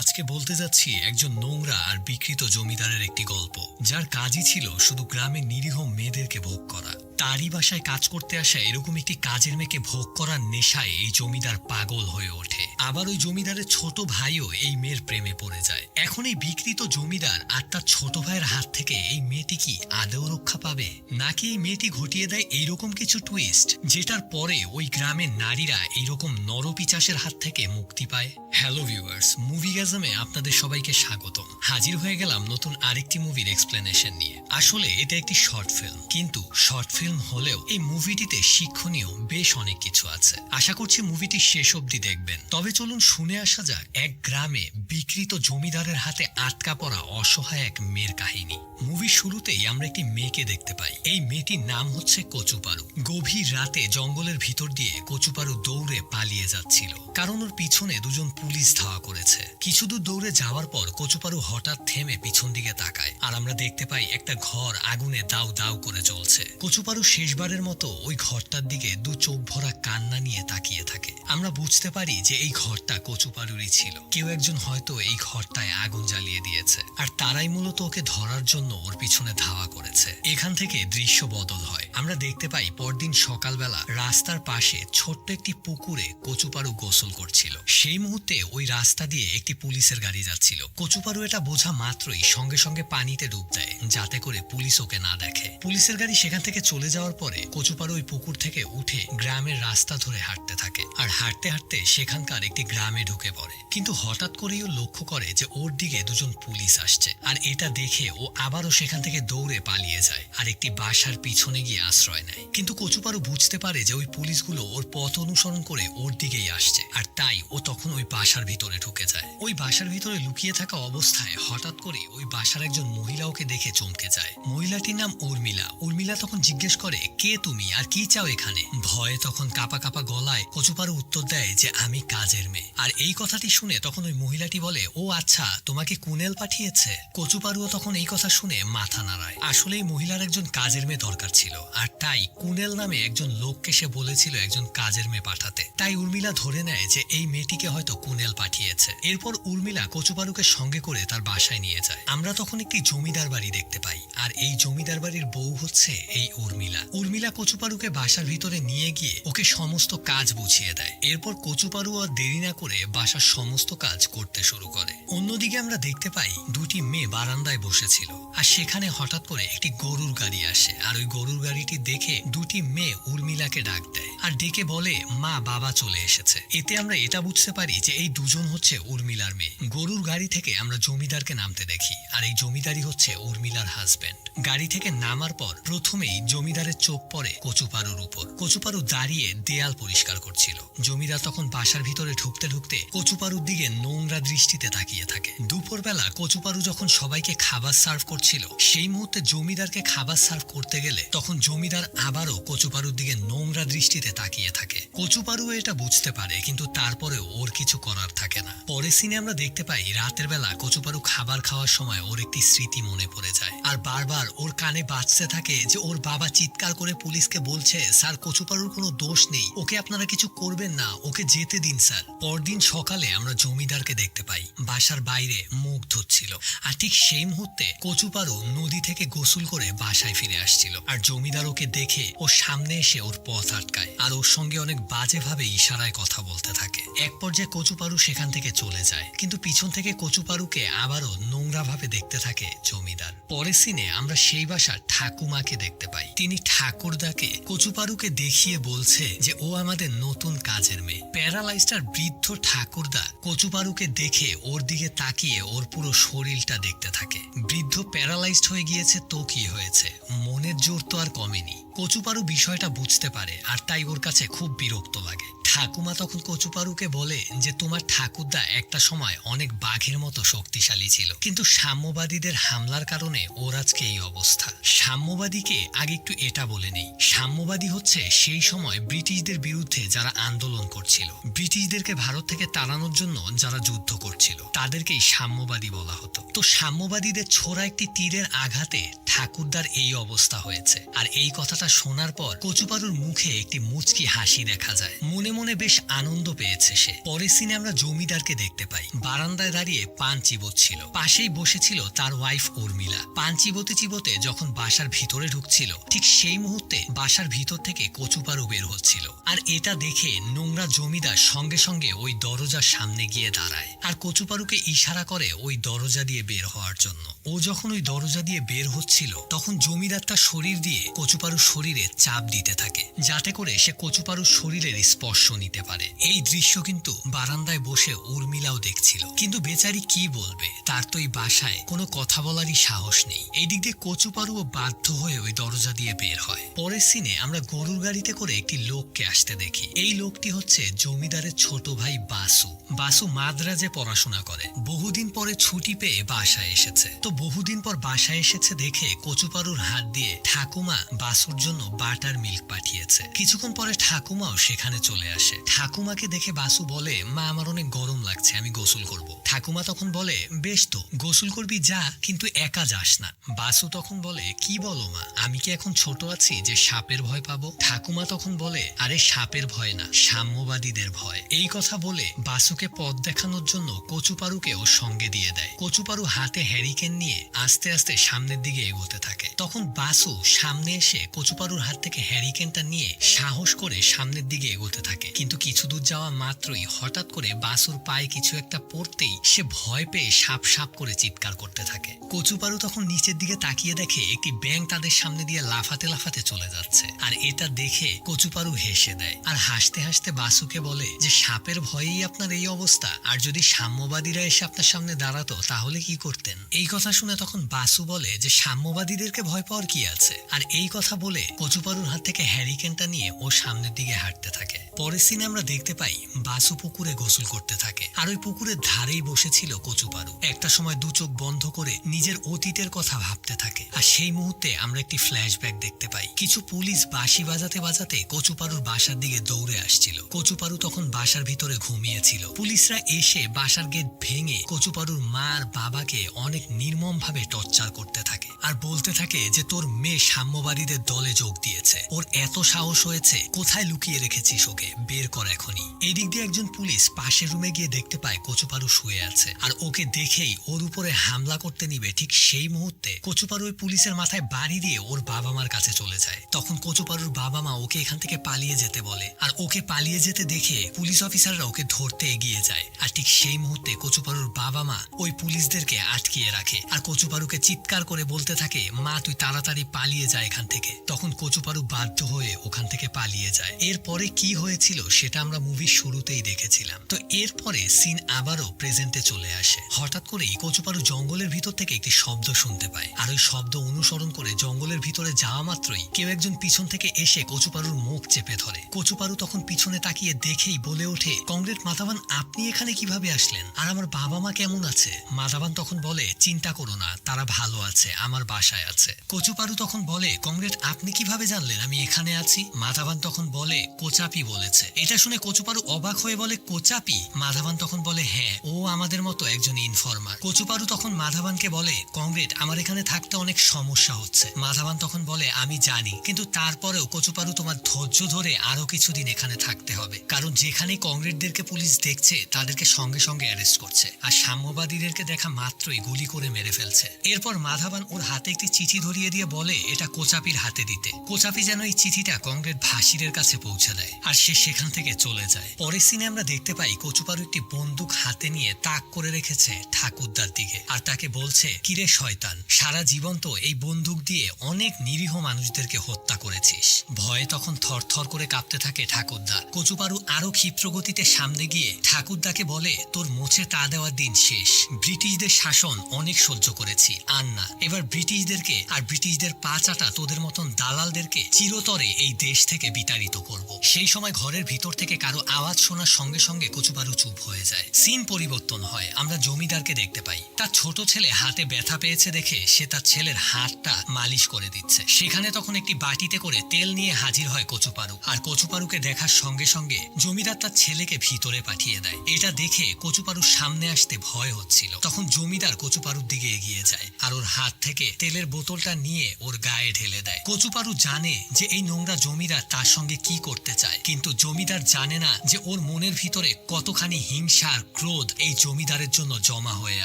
আজকে বলতে যাচ্ছি একজন নোংরা আর বিকৃত জমিদারের একটি গল্প, যার কাজই ছিল শুধু গ্রামের নিরীহ মেয়েদেরকে ভোগ করা। তারই বাসায় কাজ করতে আসা এরকম একটি কাজের মেয়েকে ভোগ করার নেশায় এই জমিদার পাগল হয়ে ওঠে। আবার ওই জমিদারের ছোট ভাইও এই মেয়ের প্রেমে পড়ে যায়। এখন এই বিকৃত জমিদার আর তার ছোট ভাইয়ের হাত থেকে এই মেয়েটি কি আদৌ রক্ষা পাবে, নাকি এই মেয়েটি ঘটিয়ে দেয় এইরকম কিছু টুইস্ট যেটার পরে ওই গ্রামের নারীরা এইরকম নরপিচাসের হাত থেকে মুক্তি পায়? হ্যালো ভিউয়ার্স, মুভিগাজমে আপনাদের সবাইকে স্বাগতম। হাজির হয়ে গেলাম নতুন আরেকটি মুভির এক্সপ্লেনেশন নিয়ে। আসলে এটা একটি শর্ট ফিল্ম, কিন্তু শর্ট ফিল্ম হলেও এই মুভিটিতে শিক্ষণীয় বেশ অনেক কিছু আছে। আশা করছি মুভিটি শেষ অবধি দেখবেন। তবে চলুন শুনে আসা যাক এক গ্রামে বিকৃত জমিদারের হাতে আটকা পড়া অসহায় এক মেয়ের কাহিনী। মুভির শুরুতেই আমরা একটি মেয়েকে দেখতে পাই। এই মেয়েটির নাম হচ্ছে কচুপারু। গভীর রাতে জঙ্গলের ভিতর দিয়ে কচুপারু দৌড়ে পালিয়ে যাচ্ছিল, কারণ ওর পিছনে দুজন পুলিশ ধাওয়া করেছে। কিছু দূর দৌড়ে যাওয়ার পর কচুপারু হঠাৎ থেমে পিছন দিকে তাকায়, আর আমরা দেখতে পাই একটা ঘর আগুনে দাউ দাউ করে জ্বলছে। কচুপারু শেষবারের মতো ওই ঘরটার দিকে দু চোখ ভরা কান্না নিয়ে তাকিয়ে থাকে। আমরা বুঝতে পারি যে এই ঘরটা কচুপারুরই ছিল। কেউ একজন হয়তো এই ঘরটায় আগুন জ্বালিয়ে দিয়েছে, আর তারাই মূলত ওকে ধরার জন্য ওর পিছনে ধাওয়া করেছে। এখান থেকে দৃশ্য বদল হয়। আমরা দেখতে পাই পরদিন সকালবেলা রাস্তার পাশে ছোট্ট একটি পুকুরে কচুপারু গোসল করছিল। সেই মুহূর্তে ওই রাস্তা দিয়ে একটি পুলিশের গাড়ি যাচ্ছিল। কচুপারু এটা বোঝা মাত্রই সঙ্গে সঙ্গে পানিতে ডুব দেয়, যাতে করে পুলিশ ওকে না দেখে। পুলিশের গাড়ি সেখান থেকে চলে যাওয়ার পরে কচুপারু ওই পুকুর থেকে উঠে গ্রামের রাস্তা ধরে হাঁটতে থাকে, আর হাঁটতে হাঁটতে সেখানকার একটি গ্রামে ঢুকে পড়ে। কিন্তু হঠাৎ করেই ও লক্ষ্য করে যে ওর দিকে দুজন পুলিশ আসছে, আর এটা দেখে ও আবারও সেখান থেকে দৌড়ে পালিয়ে যায় আর একটি বাসার পিছনে গিয়ে আশ্রয় নেয়। কিন্তু কচুপারু বুঝতে পারে যে ওই পুলিশগুলো ওর পথ অনুসরণ করে ওর দিকেই আসছে, আর তাই ও তখন ওই বাসার ভিতরে ঢুকে যায়। ওই বাসার ভিতরে লুকিয়ে থাকা অবস্থায় হঠাৎ করে ওই বাসার একজন মহিলা ওকে দেখে চমকে যায়। মহিলাটির নাম উর্মিলা। উর্মিলা তখন জিজ্ঞেস করে, কে তুমি আর কি চাও এখানে? ভয়ে তখন কাপা কাপা গলায় কচুপারু উত্তর দেয় যে আমি কাজের মেয়ে। আর এই কথাটি শুনে তখন ওই মহিলাটি বলে, ও আচ্ছা, তোমাকে কুনেল পাঠিয়েছে? কচুপারুও তখন এই কথা শুনে মাথা নাড়ায়। আসলে এই মহিলার একজন কাজের মেয়ে দরকার ছিল, আর তাই কুনেল নামে একজন লোককে সে বলেছিল একজন কাজের মেয়ে পাঠাতে। তাই উর্মিলা ধরে নেয় যে এই মেয়েটিকে হয়তো কুনেল পাঠিয়েছে। এরপর উর্মিলা কচুপারুকে সঙ্গে করে তার বাসায় নিয়ে যায়। আমরা তখন একটি জমিদার বাড়ি দেখতে পাই, আর এই জমিদার বাড়ির বউ হচ্ছে এই উর্মিলা। উর্মিলা কচুপারুকে বাসার ভিতরে নিয়ে গিয়ে ওকে সমস্ত কাজ বুঝিয়ে দেয়। এরপর কচুপারু আর দেরি না করে বাসার সমস্ত কাজ করতে শুরু করে। অন্যদিকে আমরা দেখতে পাই দুটি মেয়ে বারান্দায় বসেছিল, আর সেখানে হঠাৎ করে একটি গরুর গাড়ি আসে। আর ওই গরুর গাড়িটি দেখে দুটি মেয়ে উর্মিলাকে ডাক দেয় আর ডেকে বলে, মা, বাবা চলে এসেছে। এতে আমরা এটা বুঝতে পারি যে এই দুজন হচ্ছে উর্মিলার মেয়ে। গরুর গাড়ি থেকে আমরা জমিদারকে নামতে দেখি, আর এই জমিদারই হচ্ছে উর্মিলার হাজবেন্ড। গাড়ি থেকে নামার পর প্রথমেই জমিদারের চোখ পড়ে কচুপারুর উপর। কচুপারু দাঁড়িয়ে দেয়াল পরিষ্কার করছিল। জমিদার তখন বাসার ভিতরে ঢুকতে ঢুকতে কচুপারুর দিকে নোংরা দৃষ্টিতে তাকিয়ে থাকে। দুপুরবেলা কচুপারু যখন সবাইকে খাবার সার্ভ করছিল, সেই মুহূর্তে জমিদারকে খাবার সার্ভ করতে গেলে তখন জমিদার আবারও কচুপারুর দিকে নোংরা দৃষ্টিতে তাকিয়ে থাকে। কচুপারু এটা বুঝতে পারে, কিন্তু তারপরেও ওর কিছু করার থাকে না। পরের সিনে আমরা দেখতে পাই রাতের বেলা কচুপারু খাবার খাওয়ার সময় ওর একটি স্মৃতি মনে পড়ে যায়, আর বারবার ওর কানে বাজতে থাকে যে ওর বাবা চিৎকার করে পুলিশকে বলছে, স্যার, কচুপারুর কোনো দোষ নেই, ওকে আপনারা কিছু করবেন না, ওকে যেতে দিন স্যার। পরদিন সকালে আমরা জমিদারকে দেখতে পাই বাসার বাইরে মুখ ধুচ্ছিল, আর ঠিক সেই মুহূর্তে কচুপারু নদী থেকে গোসল করে বাসায় ফিরে আসছিল। আর জমিদার ওকে দেখে ওর সামনে এসে ওর পথ আটকায়, আর ওর সঙ্গে অনেক বাজেভাবে ইশারায় কথা বলতে থাকে। এক পর্যায়ে কচুপারু সেখান থেকে চলে যায়, কিন্তু পিছন থেকে কচুপারুকে আবারও নোংরা ভাবে দেখতে থাকে জমিদার। পরের সিনে আমরা সেই বাসার ঠাকুমাকে দেখতে পাই। তিনি ঠাকুরদাকে কচুপারুকে দেখিয়ে বলছে যে ও আমাদের নতুন কাজের মেয়ে। প্যারালাইজড আর বৃদ্ধ ঠাকুরদা কচুপারুকে দেখে ওর দিকে তাকিয়ে ওর পুরো শরীরটা দেখতে থাকে। বৃদ্ধ প্যারালাইজড হয়ে গিয়েছে তো কি হয়েছে, মনের জোর তো আর কমেনি। কচুপারু বিষয়টা বুঝতে পারে, আর তাই ওর কাছে খুব বিরক্ত লাগে। ঠাকুমা তখন কচুপারুকে বলে যে তোমার ঠাকুরদা একটা সময় অনেক বাঘের মতো শক্তিশালী ছিল, কিন্তু সাম্যবাদীদের হামলার কারণে ওর আজকে এই অবস্থা। সাম্যবাদীকে আগে একটু এটা বলে নেই। সাম্যবাদী হচ্ছে সেই সময় ব্রিটিশদের বিরুদ্ধে যারা আন্দোলন করছিল, ব্রিটিশদেরকে ভারত থেকে তাড়ানোর জন্য যারা যুদ্ধ করছিল, তাদেরকেই সাম্যবাদী বলা হতো। তো সাম্যবাদীদের ছোড়া একটি তীরের আঘাতে ঠাকুরদার এই অবস্থা হয়েছে। আর এই কথাটা শোনার পর কচুপারুর মুখে একটি মুচকি হাসি দেখা যায়। মনে মনে মনে বেশ আনন্দ পেয়েছে সে। পরের সিনে আমরা জমিদারকে দেখতে পাই বারান্দায় দাঁড়িয়ে পান চিবোচ্ছিল। পাশেই বসেছিল তার ওয়াইফ উর্মিলা। পান চিবোতে চিবোতে যখন বাসার ভিতরে ঢুকছিল, ঠিক সেই মুহূর্তে বাসার ভিতর থেকে কচুপারু বের হচ্ছিল। আর এটা দেখে নোংরা জমিদার সঙ্গে সঙ্গে ওই দরজার সামনে গিয়ে দাঁড়ায় আর কচুপারুকে ইশারা করে ওই দরজা দিয়ে বের হওয়ার জন্য। ও যখন ওই দরজা দিয়ে বের হচ্ছিল, তখন জমিদার তার শরীর দিয়ে কচুপারুর শরীরে চাপ দিতে থাকে, যাতে করে সে কচুপারুর শরীরের স্পর্শ নিতে পারে। এই দৃশ্য কিন্তু বারান্দায় বসে উর্মিলাও দেখছিল, কিন্তু বেচারি কি বলবে, তার তো এই বাসায় কোনো কথা বলারই সাহস নেই। এই দিক দিয়ে কচুপারুও বাধ্য হয়ে ওই দরজা দিয়ে বের হয়। পরের সিনে আমরা গরুর গাড়িতে করে একটি লোককে আসতে দেখি। এই লোকটি হচ্ছে জমিদারের ছোট ভাই বাসু। বাসু মাদ্রাজে পড়াশোনা করে, বহুদিন পরে ছুটি পেয়ে বাসায় এসেছে। তো বহুদিন পর বাসায় এসেছে দেখে কচুপারুর হাত দিয়ে ঠাকুমা বাসুর জন্য বাটার মিল্ক পাঠিয়েছে। কিছুক্ষণ পরে ঠাকুমাও সেখানে চলে আসে। ঠাকুমাকে দেখে বাসু বলে, মা আমার অনেক গরম লাগছে, আমি গোসল করব। ঠাকুমা তখন বলে, বেশ তো গোসল করবি যা, কিন্তু একা যাস না। বাসু তখন বলে, কি বলো মা, আমি কি এখন ছোট আছি যে সাপের ভয় পাবো? ঠাকুমা তখন বলে, আরে সাপের ভয় না, সাম্যবাদীদের ভয়। এই কথা বলে বাসুকে পথ দেখানোর জন্য কচুপারুকে ও সঙ্গে দিয়ে দেয়। কচুপারু হাতে হ্যারিকেন নিয়ে আস্তে আস্তে সামনের দিকে এগোতে থাকে। তখন বাসু সামনে এসে কচুপারুর হাত থেকে হ্যারিকেনটা নিয়ে সাহস করে সামনের দিকে এগোতে থাকে। কিন্তু কিছু দূর যাওয়া মাত্রই হঠাৎ করে বাসুর পায়ে কিছু একটা পড়তেই সে ভয় পেয়ে সাপ সাপ করে চিৎকার করতে থাকে। কচুপারু তখন নিচের দিকে তাকিয়ে দেখে একটি ব্যাঙ তাদের সামনে দিয়ে লাফাতে লাফাতে চলে যাচ্ছে। আর এটা দেখে কচুপারু হেসে দেয় আর হাসতে হাসতে বাসুকে বলে যে সাপের ভয়েই আপনার এই অবস্থা, আর যদি সাম্যবাদীরা এসে আপনার সামনে দাঁড়াতো তাহলে কি করতেন? এই কথা শুনে তখন বাসু বলে যে সাম্যবাদীদেরকে ভয় পাওয়ার কি আছে। আর এই কথা বলে কচুপারুর হাত থেকে হ্যারিকেনটা নিয়ে ও সামনের দিকে হাঁটতে থাকে। পরের সিনে আমরা দেখতে পাই বাসু পুকুরে গোসল করতে থাকে আর ওই পুকুরের ধারেই বসেছিল কচুপারু। একটা সময় দু চোখ বন্ধ করে নিজের অতীতের কথা ভাবতে থাকে। আর সেই মুহূর্তে আমরা একটি ফ্ল্যাশব্যাক দেখতে পাই। কিছু পুলিশ বাঁশি বাজাতে বাজাতে কচুপারুর বাসার দিকে দৌড়ে আসছিল। কচুপারু তখন বাসার ভিতরে ঘুমিয়েছিল। পুলিশরা এসে বাসার গেট ভেঙে কচুপারুর মা আর বাবাকে অনেক নির্মম ভাবে টর্চার করতে থাকে আর বলতে থাকে যে তোর মেয়ে সাম্যবাদীদের দলে যোগ দিয়েছে, ওর এত সাহস হয়েছে, কোথায় লুকিয়ে রেখেছিস ওকে, বের কর এখনই। এদিক দিয়ে একজন পুলিশ পাশের রুমে গিয়ে দেখতে পায় কচুপারু শুয়ে আছে আর ওকে দেখেই ওর উপরে হামলা করতে নিবে। ঠিক সেই মুহূর্তে কচুপারু ওই পুলিশের মাথায় বাড়ি দিয়ে ওর বাবা মার কাছে চলে যায়। তখন কচুপারুর বাবা মা ওকে এখান থেকে পালিয়ে যেতে বলে আর ওকে পালিয়ে যেতে দেখে পুলিশ অফিসাররা ওকে ধরতে এগিয়ে যায়। আর ঠিক সেই মুহূর্তে কচুপারুর বাবা মা ওই পুলিশদেরকে আটকিয়ে রাখে আর কচুপারুকে চিৎকার করে বলতে থাকে, মা তুই তাড়াতাড়ি পালিয়ে যা এখান থেকে। তখন কচুপারু বাধ্য হয়ে ওখান থেকে পালিয়ে যায়। এরপরে কি হয়েছিল সেটা আমরা মুভির শুরুতেই দেখেছিলাম। তো এরপরে সিন আবারও প্রেজেন্টে চলে আসে। হঠাৎ করেই কচুপারু জঙ্গলের ভিতর থেকে একটি শব্দ শুনতে পায় আর ওই শব্দ অনুসরণ করে জঙ্গলের ভিতরে যাওয়া মাত্রই কেউ একজন পিছন থেকে এসে কচুপারুর মুখ চেপে ধরে। কচুপারু তখন পিছনে তাকিয়ে দেখেই বলে ওঠে, কংগ্রেট মাধবান, আপনি এখানে কিভাবে আসলেন? আর আমার বাবা মা কেমন আছে? মাধবান তখন বলে, চিন্তা করো না, তারা ভালো আছে, আমার বাসায় আছে। কচুপারু তখন বলে, কংগ্রেট আপনি কিভাবে জানলেন আমি এখানে আছি? মাধবান তখন বলে, কোচাপি বলেছে। এটা শুনে কচুপারু অবাক হয়ে বলে, কোচাপি? মাধবান তখন বলে, হ্যাঁ, ও আমাদের মতো একজন ইনফরমার। কচুপারু তখন মাধবানকে বলে, কংগ্রেট আমার এখানে থাকতে অনেক সমস্যা হচ্ছে। মাধবান তখন বলে, আমি জানি, কিন্তু তারপরেও কচুপারু তোমার ধৈর্য ধরে আরো কিছুদিন এখানে থাকতে হবে, কারণ যেখানে কংগ্রেটদেরকে পুলিশ দেখছে তাদেরকে সঙ্গে সঙ্গে অ্যারেস্ট করছে আর সাম্যবাদীদেরকে দেখা মাত্রই গুলি করে মেরে ফেলছে। এরপর মাধবান ওর হাতে একটি চিঠি ধরিয়ে দিয়ে বলে এটা কোচাপির হাতে দিতে। কোচাপি যেন এই চিঠিটা কংগ্রেট ভাসিরের কাছে পৌঁছে দেয় আর সে সেখান থেকে চলে যায়। পরের সিনে আমরা দেখতে পাই কচুপারু একটি বন্দুক হাতে নিয়ে তাক করে রেখেছে ঠাকুরদার দিকে আর তাকে বলছে, কিরে শয়তান, সারা জীবন তো এই বন্দুক দিয়ে অনেক নিরীহ মানুষদেরকে হত্যা করেছিস। ভয়ে তখন থরথর করে কাঁপতে থাকে ঠাকুরদা। কচুপারু আরো ক্ষিপ্র গতিতে সামনে গিয়ে ঠাকুরদাকে বলে, তোর মোছে তা দেওয়ার দিন শেষ। ব্রিটিশদের শাসন অনেক সহ্য করেছি, আর না, এবার ব্রিটিশদেরকে আর ব্রিটিশদের পা চাটা তোদের মতন দালালদেরকে চিরতরে এই দেশ থেকে বিতাড়িত করব। সেই সময় ঘরের ভিতর থেকে কারো আওয়াজ শোনার সঙ্গে সঙ্গে কচুপারু চুপ হয়ে যায়। সিন পরিবর্তন হয়, আমরা জমিদারকে দেখতে পাই। তার ছোট ছেলে হাতে ব্যথা পেয়েছে দেখে সে তার ছেলের হাতটা মালিশ করে দিচ্ছে। সেখানে তখন একটি বাটিতে করে তেল নিয়ে হাজির হয় কচুপারু আর কচুপারুকে দেখার সঙ্গে সঙ্গে জমিদার তার ছেলেকে ভিতরে পাঠিয়ে দেয়। এটা দেখে কচুপারুর সামনে আসতে ভয় হচ্ছিল। তখন জমিদার কচুপারুর দিকে এগিয়ে যায় আর ওর হাত থেকে থেকে তেলের বোতলটা নিয়ে ওর গায়ে ঢেলে দেয়। কচুপারু জানে যে এই নোংরা জমিদার তার সঙ্গে কি করতে চায়, কিন্তু জমিদার জানে না যে ওর মনের ভিতরে কতখানি হিংসা আর ক্রোধ এই জমিদারের জন্য জমা হয়ে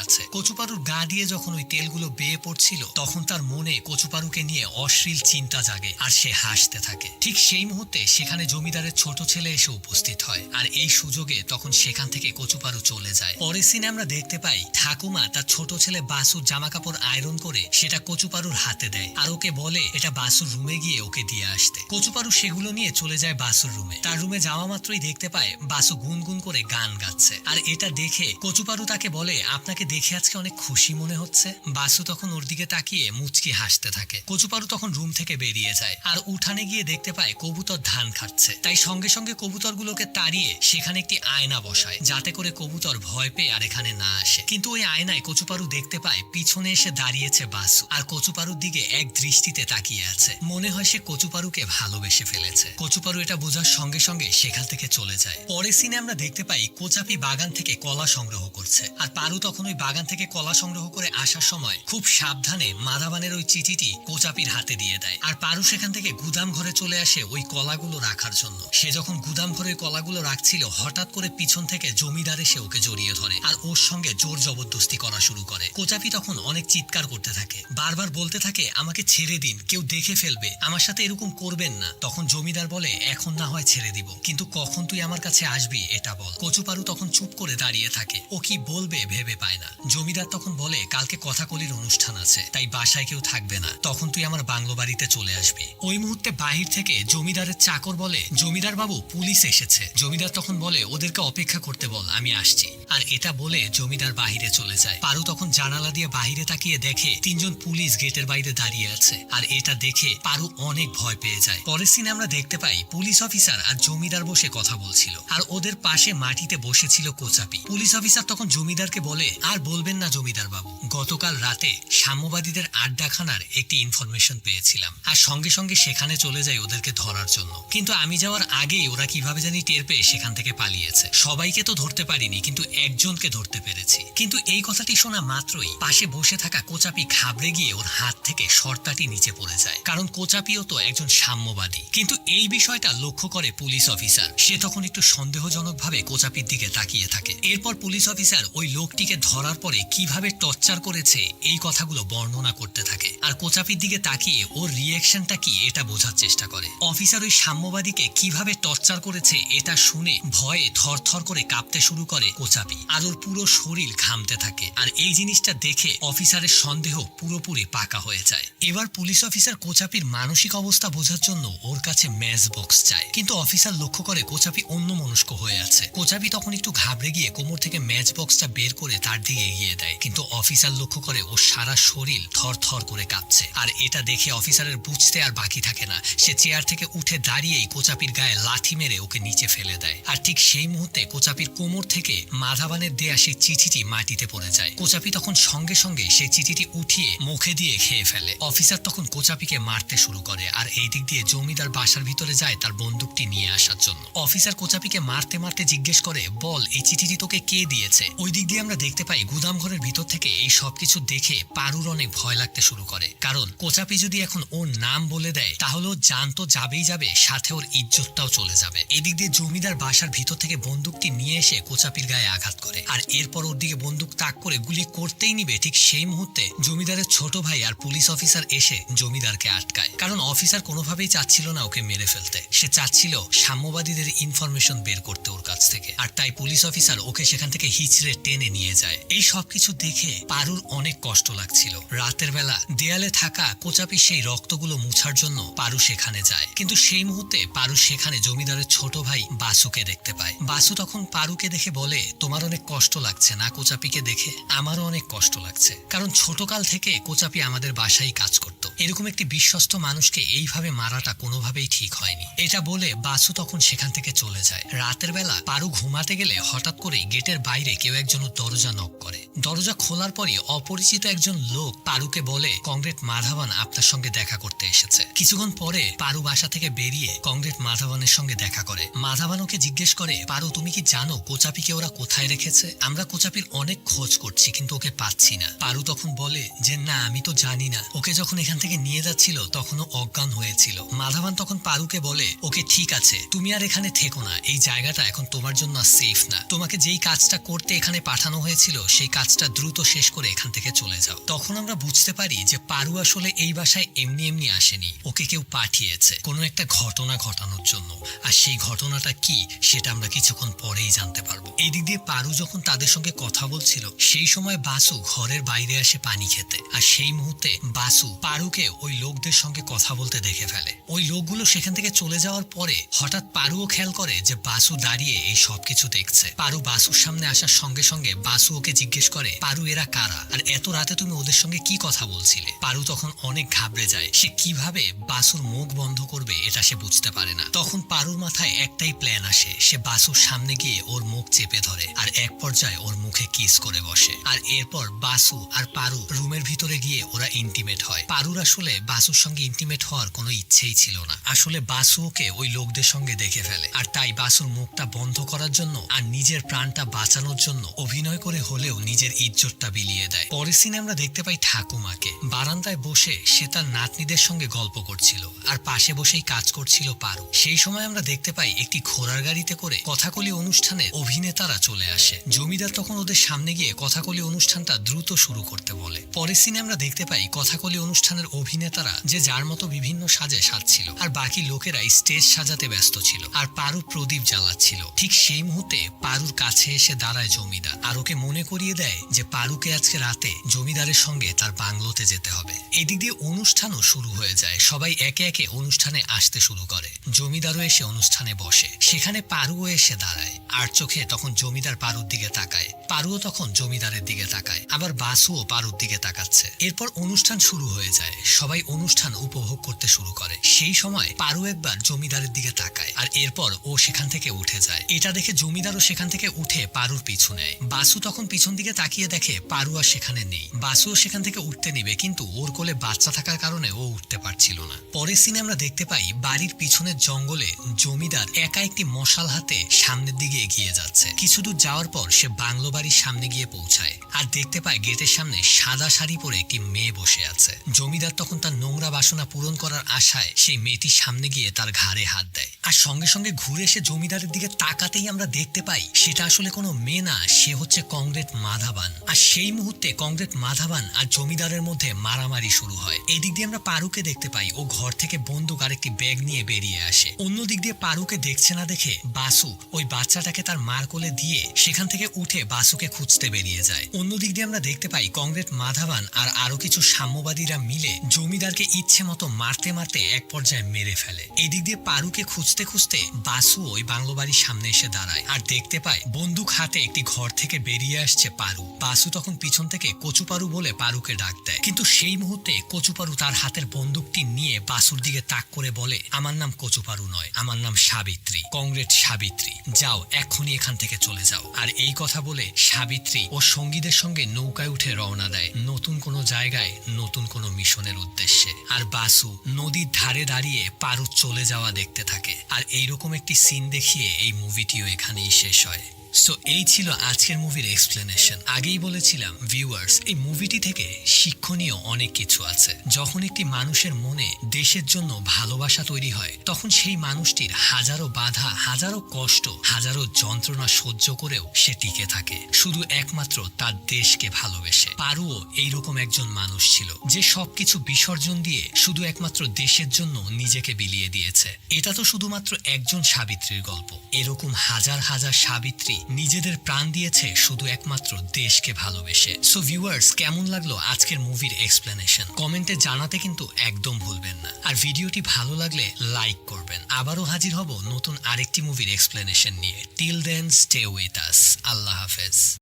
আছে। কচুপারুর গা দিয়ে যখন ওই তেলগুলো বেয়ে পড়ছিল তখন তার মনে কচুপারুকে নিয়ে অশ্লীল চিন্তা জাগে আর সে হাসতে থাকে। ঠিক সেই মুহূর্তে সেখানে জমিদারের ছোট ছেলে এসে উপস্থিত হয়, আর এই সুযোগে তখন সেখান থেকে কচুপারু চলে যায়। পরের সিনে আমরা দেখতে পাই ঠাকুমা তার ছোট ছেলে বাসুর জামা কাপড় আয়রন করে সেটা কচুপারুর হাতে দেয় আর ওকে বলে এটা বাসুর রুমে গিয়ে ওকে দিয়ে আসতে। কচুপারু সেগুলো নিয়ে চলে যায় বাসুর রুমে। তার রুমে যাওয়া মাত্রই দেখতে পায় বাসু গুনগুন করে গান গাচ্ছে, আর এটা দেখে কচুপারু তাকে বলে আপনাকে দেখে আজকে অনেক খুশি মনে হচ্ছে। বাসু তখন ওর দিকে তাকিয়ে মুচকি হাসতে থাকে। কচুপারু তখন রুম থেকে বেরিয়ে যায় আর উঠানে গিয়ে দেখতে পায় কবুতর ধান খাচ্ছে, তাই সঙ্গে সঙ্গে কবুতরগুলোকে তাড়িয়ে সেখানে একটি আয়না বসায় যাতে করে কবুতর ভয় পেয়ে আর এখানে না আসে। কিন্তু ওই আয়নায় কচুপারু দেখতে পায় পিছনে এসে দাঁড়িয়েছে বাসু আর কচুপারুর দিকে এক দৃষ্টিতে তাকিয়ে আছে। মনে হয় সে কচুপারুকে ভালোবেসে ফেলেছে। কচুপারু এটা বোঝার সঙ্গে সঙ্গে সেখান থেকে চলে যায়। পরের সিনে আমরা দেখতে পাই কোচাপি বাগান থেকে কলা সংগ্রহ করছে, আর পারু তখন ওই বাগান থেকে কলা সংগ্রহ করে আসার সময় খুব সাবধানে মাদাবানের ওই চিঠিটি কোচাপির হাতে দিয়ে দেয়। আর পারু সেখান থেকে গুদাম ঘরে চলে আসে ওই কলাগুলো রাখার জন্য। সে যখন গুদাম ঘরে কলাগুলো রাখছিল হঠাৎ করে পিছন থেকে জমিদার এসে ওকে জড়িয়ে ধরে আর ওর সঙ্গে জোর জবরদস্তি করা শুরু করে। কোচাপি তখন অনেক চিৎকার করতে থাকে, বারবার বলতে থাকে আমাকে ছেড়ে দিন, কেউ দেখে ফেলবে, আমার সাথে এরকম করবেন না। তখন জমিদার বলে এখন না হয় ছেড়ে দিব, কিন্তু কখন তুই আমার কাছে আসবি এটা বল। কচুপারু তখন চুপ করে দাঁড়িয়ে থাকে, ও কি বলবে ভেবে পায় না। জমিদার তখন বলে কালকে কথাকলির অনুষ্ঠান আছে, তাই বাসায় কেউ থাকবে না, তখন তুই আমার বাংলো বাড়িতে চলে আসবি। ওই মুহূর্তে বাহির থেকে জমিদারের চাকর বলে জমিদার বাবু পুলিশ এসেছে। জমিদার তখন বলে ওদেরকে অপেক্ষা করতে বল, আমি আসছি। আর এটা বলে জমিদার বাহিরে চলে যায়। পারু তখন জানালা দিয়ে বাহিরে তাকিয়ে দেখে তিনজন পুলিশ গেটের বাইরে দাঁড়িয়ে আছে, আর এটা দেখে পারু অনেক ভয় পেয়ে যায়। পরের সিনে আমরা দেখতে পাই পুলিশ অফিসার আর জমিদার বসে কথা বলছিল, আর ওদের পাশে মাটিতে বসেছিল কোচাপি। পুলিশ অফিসার তখন জমিদারকে বলে আর বলবেন না জমিদার বাবু, গতকাল রাতে সাম্যবাদীদের আড্ডাখানার একটি ইনফরমেশন পেয়েছিলাম, আর সঙ্গে সঙ্গে সেখানে চলে যাই ওদেরকে ধরার জন্য। কিন্তু আমি যাওয়ার আগেই ওরা কিভাবে জানি টের পেয়ে সেখান থেকে পালিয়েছে। সবাইকে তো ধরতে পারিনি, কিন্তু একজনকে ধরতে পেরেছি। কিন্তু এই কথাটি শোনা মাত্রই পাশে বসে থাকা কোচাপি ঘাবড়ে গিয়ে ওর হাত থেকে শর্তাটি নিচে পড়ে যায়, কারণ কোচাপিও তো একজন সাম্যবাদী। কিন্তু এই বিষয়টা লক্ষ্য করে পুলিশ অফিসার, সে তখন একটু সন্দেহজনক ভাবে কোচাপির দিকে তাকিয়ে থাকে। এরপর পুলিশ অফিসার ওই লোকটিকে ধরার পরে কিভাবে টর্চার করেছে এই কথাগুলো বর্ণনা করতে থাকে, আর কোচাপির দিকে তাকিয়ে ওর রিয়াকশনটা কি এটা বোঝার চেষ্টা করে। অফিসার ওই সাম্যবাদীকে কিভাবে টর্চার করেছে এটা শুনে ভয়ে থরথর করে কাঁপতে শুরু করে কোচাপি, আর ওর পুরো শরীর ঘামতে থাকে। আর এই জিনিসটা দেখে অফিসারের সন্দেহ পুরোপুরি পাকা হয়ে যায়। এবার পুলিশ অফিসার কোচাপির মানসিক অবস্থা বোঝার জন্য ওর কাছে ম্যাচ বক্স চায়, কিন্তু অফিসার লক্ষ্য করে কোচাপি অন্যমনস্ক হয়ে আছে। কোচাপি তখন একটু ঘাবড়ে গিয়ে কোমর থেকে ম্যাচ বক্সটা বের করে তার দিকে এগিয়ে দেয়, কিন্তু অফিসার লক্ষ্য করে ওর সারা শরীর থরথর করে কাঁপছে। আর এটা দেখে অফিসারের বুঝতে আর বাকি থাকে না, সে চেয়ার থেকে উঠে দাঁড়িয়েই কোচাপির গায়ে লাথি মেরে ওকে নিচে ফেলে দেয়। আর ঠিক সেই মুহূর্তে কোচাপির কোমর থেকে মাধাবানের দেয়া সেই চিঠিটি মাটিতে পড়ে যায়। কোচাপি তখন সঙ্গে সঙ্গে সেই চিঠিটি উঠিয়ে মুখে দিয়ে খেয়ে ফেলে। অফিসার তখন কোচাপিকে মারতে শুরু করে, আর এই দিক দিয়ে জমিদার বাসার ভিতরে যায় তার বন্দুকটি নিয়ে আসার জন্য। অফিসার কোচাপিকে মারতে মারতে জিজ্ঞেস করে বল এই চিঠিটি তোকে কে দিয়েছে। ওই দিক দিয়ে আমরা দেখতে পাই গুদাম ঘরের ভিতর থেকে এই সবকিছু দেখে পারুর অনেক ভয় লাগতে শুরু করে, কারণ কোচাপি যদি এখন ওর নাম বলে দেয় তাহলে ওর জান তো যাবেই যাবে, সাথে ওর ইজ্জতটাও চলে যাবে। এদিক দিয়ে জমিদার বাসার ভিতর থেকে বন্দুকটি নিয়ে এসে কোচাপির গায়ে আঘাত করে, আর এরপর ওর দিকে বন্দুক তাক করে গুলি করতেই নিবে ঠিক সেই মুহূর্তে জমিদারের ছোট ভাই আর পুলিশ অফিসার এসে জমিদারকে আটকায়, কারণ অফিসার কোনোভাবেই চাচ্ছিল না ওকে মেরে ফেলতে। সে চাচ্ছিল সাম্যবাদীদের ইনফরমেশন বের করতে ওর কাছ থেকে, আর তাই পুলিশ অফিসার ওকে সেখান থেকে হিচড়ে টেনে নিয়ে যায়। এই সবকিছু দেখে পারুর অনেক কষ্ট লাগছিল। রাতের বেলা দেয়ালে থাকা কোচাপির সেই রক্তগুলো মুছার জন্য পারু সেখানে যায়, কিন্তু সেই মুহূর্তে পারু সেখানে জমিদারের ছোট ভাই বাসুকে দেখতে পায়। বাসু তখন পারুকে দেখে বলে তোমার অনেক কষ্ট লাগছে না কোচাপিকে দেখে? আমারও অনেক কষ্ট লাগছে, কারণ ছোটকাল থেকে কোচাপি আমাদের বাসায় কাজ করত। এরকম একটি বিশ্বস্ত মানুষকে এইভাবে মারাটা কোনোভাবেই ঠিক হয়নি। এটা বলে বাসু তখন সেখান থেকে চলে যায়। রাতের বেলা পারু ঘুমাতে গেলে হঠাৎ করেই গেটের বাইরে কেউ একজন দরজা নক করে। দরজা খোলার পরই অপরিচিত একজন লোক পারুকে বলে, কংগ্রেট মাধবন আপনার সঙ্গে দেখা করতে এসেছে। কিছুক্ষণ পরে পারু বাসা থেকে বেরিয়ে কংগ্রেট মাধবনের সঙ্গে দেখা করে। মাধবন ওকে জিজ্ঞেস করে, পারু তুমি কি জানো কোচাপিকে ওরা কোথায় রেখেছে? আমরা কোচাপির অনেক খোঁজ করছি কিন্তু ওকে পাচ্ছি না। পারু তখন বলে যে না আমি তো জানি না, ওকে যখন এখান থেকে নিয়ে যাচ্ছিল তখনও অজ্ঞান হয়েছিল। মাধবন তখন পারুকে বলে, ওকে ঠিক আছে, তুমি আর এখানে থেকো না, এই জায়গাটা এখন তোমার জন্য সেফ না। তোমাকে যেই কাজটা করতে এখানে পাঠানো হয়েছিল সেই কাজটা দ্রুত শেষ করে এখান থেকে চলে যাও। তখন আমরা বুঝতে পারি যে পারু আসলে এই বাসায় এমনি এমনি আসেনি, ওকে কেউ পাঠিয়েছে কোনো একটা ঘটনা ঘটানোর জন্য। আর সেই ঘটনাটা কি সেটা আমরা কিছুক্ষণ পরেই জানতে পারবো। এই দিক দিয়ে পারু যখন তাদের সঙ্গে কথা বলছিল সেই সময় বাসু ঘরের বাইরে আসে পানি খেতে। আর সেই মুহূর্তে বাসু পারুকে ওই লোকদের সঙ্গে কথা বলতে দেখে ফেলে। ওই লোকগুলো সেখান থেকে চলে যাওয়ার পরে হঠাৎ পারুও খেয়াল করে যে বাসু দাঁড়িয়ে এই সবকিছু দেখছে। পারু বাসুর সামনে আসার সঙ্গে সঙ্গে বাসু ওকে জিজ্ঞেস করে, পারু এরা কারা আর এত রাতে তুমি ওদের সঙ্গে কি কথা বলছিলে? পারু তখন অনেক ঘাবড়ে যায়। সে কিভাবে বাসুর মুখ বন্ধ করবে এটা সে বুঝতে পারে না। তখন পারুর মাথায় একটাই প্ল্যান আসে, সে বাসুর সামনে গিয়ে ওর মুখ চেপে ধরে আর এক পর্যায়ে ওর মুখে কিস করে বসে। আর এরপর বাসু আর পারু রুমের ভিতরে গিয়ে ওরা ইন্টিমেট হয়। পারুর আসলে বাসুর সঙ্গে ইন্টিমেট হওয়ার কোনো ইচ্ছেই ছিল না। আসলে বাসু ওকে ওই লোকদের সঙ্গে দেখে ফেলে আর তাই বাসুর মুখটা বন্ধ করার জন্য আর নিজের প্রাণটা বাঁচানোর জন্য অভিনয় করে হলেও নিজের ইজ্জতটা বিলিয়ে দেয়। পরের সিনে আমরা দেখতে পাই ঠাকুমাকে বারান্দায় বসে সে তার নাতনিদের সঙ্গে গল্প করছিল আর পাশে বসেই কাজ করছিল পারু। সেই সময় আমরা দেখতে পাই একটি ঘোড়ার গাড়িতে করে কথাকলি অনুষ্ঠানে অভিনেতারা চলে আসে। জমিদার তখন ওদের সামনে গিয়ে কথাকলি অনুষ্ঠানটা দ্রুত শুরু করতে বলে। পরের সিনে আমরা দেখতে পাই কথাকলি অনুষ্ঠানের অভিনেতারা যে যার মতো বিভিন্ন সাজে সাজছিল আর বাকি লোকেরা স্টেজ সাজাতে ব্যস্ত ছিল আর পারু প্রদীপ জ্বালাচ্ছিল। ঠিক সেই মুহূর্তে পারুর কাছে এসে দাঁড়ায় জমিদার আর ওকে মনে করিয়ে দেয় যে পারুকে আজকে রাতে জমিদারের সঙ্গে তার বাংলোতে যেতে হবে। এদিক দিয়ে অনুষ্ঠানও শুরু হয়ে যায়, সবাই একে একে অনুষ্ঠানে আসতে শুরু করে। জমিদারও এসে অনুষ্ঠানে বসে, সেখানে পারুও এসে দাঁড়ায় আর চোখে তখন জমিদার পারুর দিকে তাকায়। পারুও তখন জমিদারের দিকে তাকায়, আবার বাসুও পারুর দিকে তাকাচ্ছে। এরপর অনুষ্ঠান শুরু হয়ে যায়, সবাই অনুষ্ঠান উপভোগ করতে শুরু করে। সেই সময় পারু একবার জমিদারের দিকে তাকায় আর এরপর ও সেখান থেকে উঠে যায়। এটা দেখে জমিদারও সেখান থেকে উঠে পারুর পিছু নেয়। বাসু তখন পিছন দিকে তাকিয়ে দেখে পারু আর সেখানে নেই। বাসুও সেখান থেকে উঠতে নিবে কিন্তু ওর কোলে বাচ্চা থাকার কারণে ও উঠতে পারছিল না। পরের সিনে আমরা দেখতে পাই বাড়ির পিছনের জঙ্গলে জমিদার একা একটি মশাল হাতে সামনের দিকে এগিয়ে যাচ্ছে। কিছু দূর যাওয়ার পর সে বাংলো বাড়ির সামনে গিয়ে পৌঁছায় আর দেখতে পায় গেটের সামনে সাদা শাড়ি পরে একটি মেয়ে বসে আছে। জমিদার তখন তার নোংরা বাসনা পূরণ করার আশায় সেই মেয়েটির সামনে গিয়ে তার ঘাড়ে হাত দেয় আর সঙ্গে সঙ্গে ঘুরে এসে জমিদারের দিকে তাকাতেই আমরা দেখতে পাই সেটা আসলে কোনো মেয়ে না, সে হচ্ছে কংগ্রেট মাধবন। আর সেই মুহূর্তে কংগ্রেট মাধবন আর জমিদারের মধ্যে মারামারি শুরু হয়। এই দিক দিয়ে আমরা পারুকে দেখতে পাই, ও ঘর থেকে বন্দুক আর একটি ব্যাগ নিয়ে বেরিয়ে আসে। অন্য দিক দিয়ে পারুকে দেখছে না দেখে বাসু ওই বাচ্চাটাকে তার মার কোলে দিয়ে সেখান থেকে উঠে বাসুকে খুঁজতে বেরিয়ে যায়। অন্য দিক দিয়ে আমরা দেখতে পাই কংগ্রেট মাধবন আর আরো কিছু সাম্যবাদীরা মিলে জমিদারকে ইচ্ছে মতো মারতে মারতে এক পর্যায়ে মেরে ফেলে। এই দিক দিয়ে পারুকে খুঁজতে খুঁজতে বাসু ওই বাংলো বাড়ির সামনে এসে দাঁড়ায় আর দেখতে পায় বন্দুক হাতে একটি ঘর থেকে বেরিয়ে আসছে পারু। বাসু তখন পিছন থেকে কচুপারু বলে পারুকে ডাক দেয়, কিন্তু সেই মুহূর্তে কচুপারু তার হাতের বন্দুকটি নিয়ে বাসুর দিকে তাক করে বলে, আমার নাম কচুপারু নয়, আমার নাম সাবিত্রী, কংগ্রেট সাবিত্রী, যাও এক্ষুনি এখান থেকে চলে যাও। আর এই কথা বলে সাবিত্রী ও সঙ্গীদের সঙ্গে নৌকায় উঠে রওনা দেয় নতুন কোনো জায়গায়, নতুন কোনো মিশনের উদ্দেশ্যে। আর বাসু নদীর ধারে দাঁড়িয়ে পারু চলে যাওয়া দেখতে থাকে। আর এইরকম একটি সিন দেখিয়ে এই মুভিটিও এখানেই শেষ হয়। সো এই ছিল আজকের মুভির এক্সপ্লেনেশন। আগেই বলেছিলাম ভিউয়ার্স, এই মুভিটি থেকে শিক্ষণীয় অনেক কিছু আছে। যখন একটি মানুষের মনে দেশের জন্য ভালোবাসা তৈরি হয় তখন সেই মানুষটির হাজারো বাধা, হাজারো কষ্ট, হাজারো যন্ত্রণা সহ্য করেও সে টিকে থাকে শুধু একমাত্র তার দেশকে ভালোবেসে। পারুও এইরকম একজন মানুষ ছিল যে সবকিছু বিসর্জন দিয়ে শুধু একমাত্র দেশের জন্য নিজেকে বিলিয়ে দিয়েছে। এটা তো শুধুমাত্র একজন সাবিত্রীর গল্প, এরকম হাজার হাজার সাবিত্রী নিজেদের প্রাণ দিয়েছে শুধু একমাত্র দেশকে ভালোবেসে। সো ভিউয়ার্স, কেমন লাগলো আজকের মুভির এক্সপ্লেনেশন কমেন্টে জানাতে কিন্তু একদম ভুলবেন না। আর ভিডিওটি ভালো লাগলে লাইক করবেন। আবারও হাজির হব নতুন আরেকটি মুভির এক্সপ্লেনেশন নিয়ে। Till then stay with us. আল্লাহ হাফেজ।